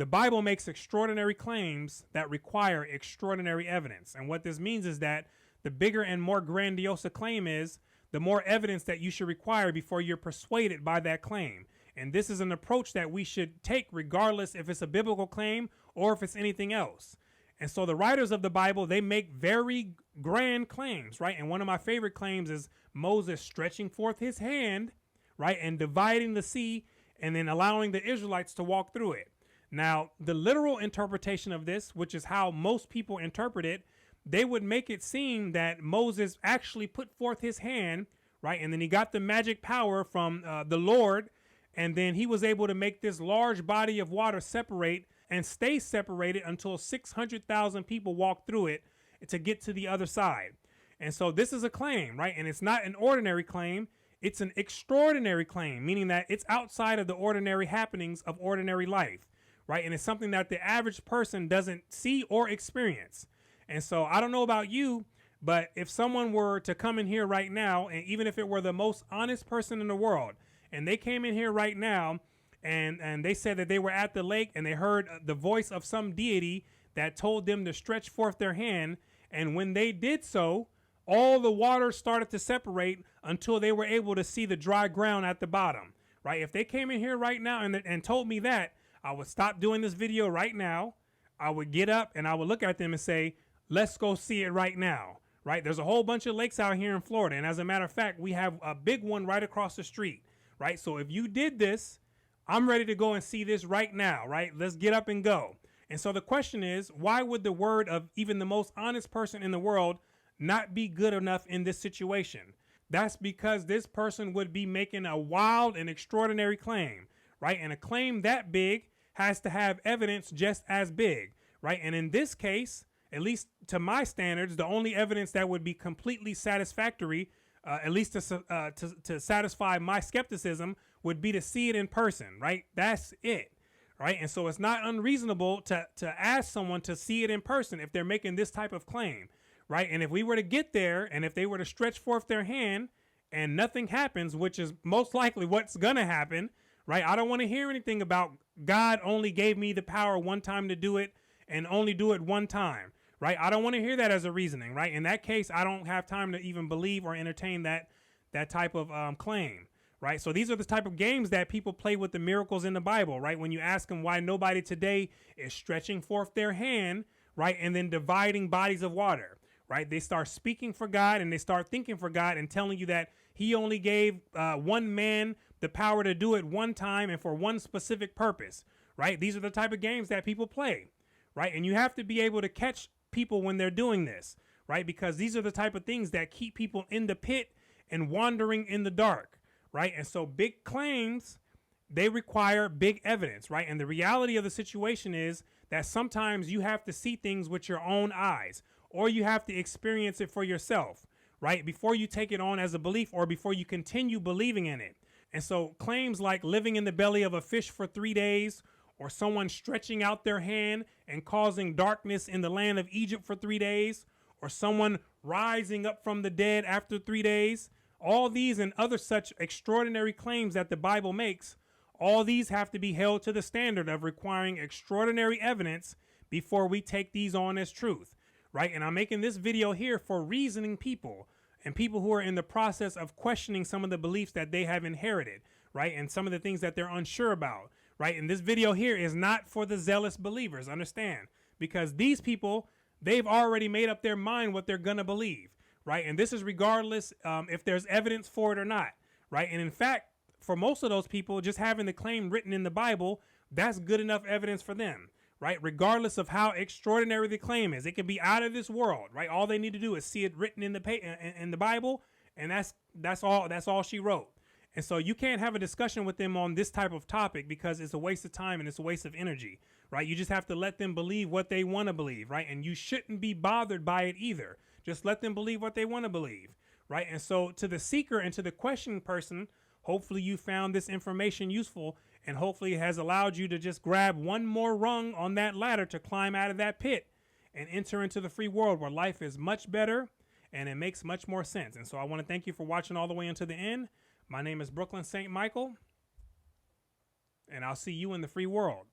The Bible makes extraordinary claims that require extraordinary evidence. And what this means is that the bigger and more grandiose a claim is, the more evidence that you should require before you're persuaded by that claim. And this is an approach that we should take regardless if it's a biblical claim or if it's anything else. And so the writers of the Bible, they make very grand claims, right? And one of my favorite claims is Moses stretching forth his hand, right, and dividing the sea and then allowing the Israelites to walk through it. Now, the literal interpretation of this, which is how most people interpret it, they would make it seem that Moses actually put forth his hand, right, and then he got the magic power from the Lord, and then he was able to make this large body of water separate and stay separated until 600,000 people walk through it to get to the other side. And so this is a claim, right? And it's not an ordinary claim. It's an extraordinary claim, meaning that it's outside of the ordinary happenings of ordinary life, right? And it's something that the average person doesn't see or experience. And so I don't know about you, but if someone were to come in here right now, and even if it were the most honest person in the world, and they came in here right now and they said that they were at the lake and they heard the voice of some deity that told them to stretch forth their hand. And when they did so, all the water started to separate until they were able to see the dry ground at the bottom, right? If they came in here right now and told me that, I would stop doing this video right now. I would get up and I would look at them and say, let's go see it right now, right? There's a whole bunch of lakes out here in Florida. And as a matter of fact, we have a big one right across the street, right? So if you did this, I'm ready to go and see this right now, right? Let's get up and go. And so the question is, why would the word of even the most honest person in the world not be good enough in this situation? That's because this person would be making a wild and extraordinary claim, right? And a claim that big has to have evidence just as big, right? And in this case, at least to my standards, the only evidence that would be completely satisfactory, at least to satisfy my skepticism, would be to see it in person, right? That's it, right? And so it's not unreasonable to ask someone to see it in person if they're making this type of claim, right? And if we were to get there and if they were to stretch forth their hand and nothing happens, which is most likely what's going to happen, right? I don't want to hear anything about God only gave me the power one time to do it and only do it one time, right? I don't want to hear that as a reasoning, right? In that case, I don't have time to even believe or entertain that type of claim, right? So these are the type of games that people play with the miracles in the Bible, right? When you ask them why nobody today is stretching forth their hand, right, and then dividing bodies of water, right? They start speaking for God and they start thinking for God and telling you that he only gave one man the power to do it one time and for one specific purpose, right? These are the type of games that people play, right? And you have to be able to catch people when they're doing this, right? Because these are the type of things that keep people in the pit and wandering in the dark, right? And so big claims, they require big evidence, right? And the reality of the situation is that sometimes you have to see things with your own eyes, or you have to experience it for yourself, right? Before you take it on as a belief or before you continue believing in it. And so claims like living in the belly of a fish for 3 days, or someone stretching out their hand and causing darkness in the land of Egypt for 3 days, or someone rising up from the dead after 3 days, all these and other such extraordinary claims that the Bible makes, all these have to be held to the standard of requiring extraordinary evidence before we take these on as truth, right? And I'm making this video here for reasoning people and people who are in the process of questioning some of the beliefs that they have inherited, right? And some of the things that they're unsure about, right? And this video here is not for the zealous believers, understand? Because these people, they've already made up their mind what they're going to believe, right? And this is regardless if there's evidence for it or not, right? And in fact, for most of those people, just having the claim written in the Bible, that's good enough evidence for them, right? Regardless of how extraordinary the claim is, it can be out of this world, right? All they need to do is see it written in the Bible, and that's all she wrote. And so you can't have a discussion with them on this type of topic because it's a waste of time and it's a waste of energy, right? You just have to let them believe what they want to believe, right? And you shouldn't be bothered by it either. Just let them believe what they want to believe, right? And so to the seeker and to the questioning person, hopefully you found this information useful, and hopefully it has allowed you to just grab one more rung on that ladder to climb out of that pit and enter into the free world where life is much better and it makes much more sense. And so I want to thank you for watching all the way into the end. My name is Brooklyn St. Michael, and I'll see you in the free world.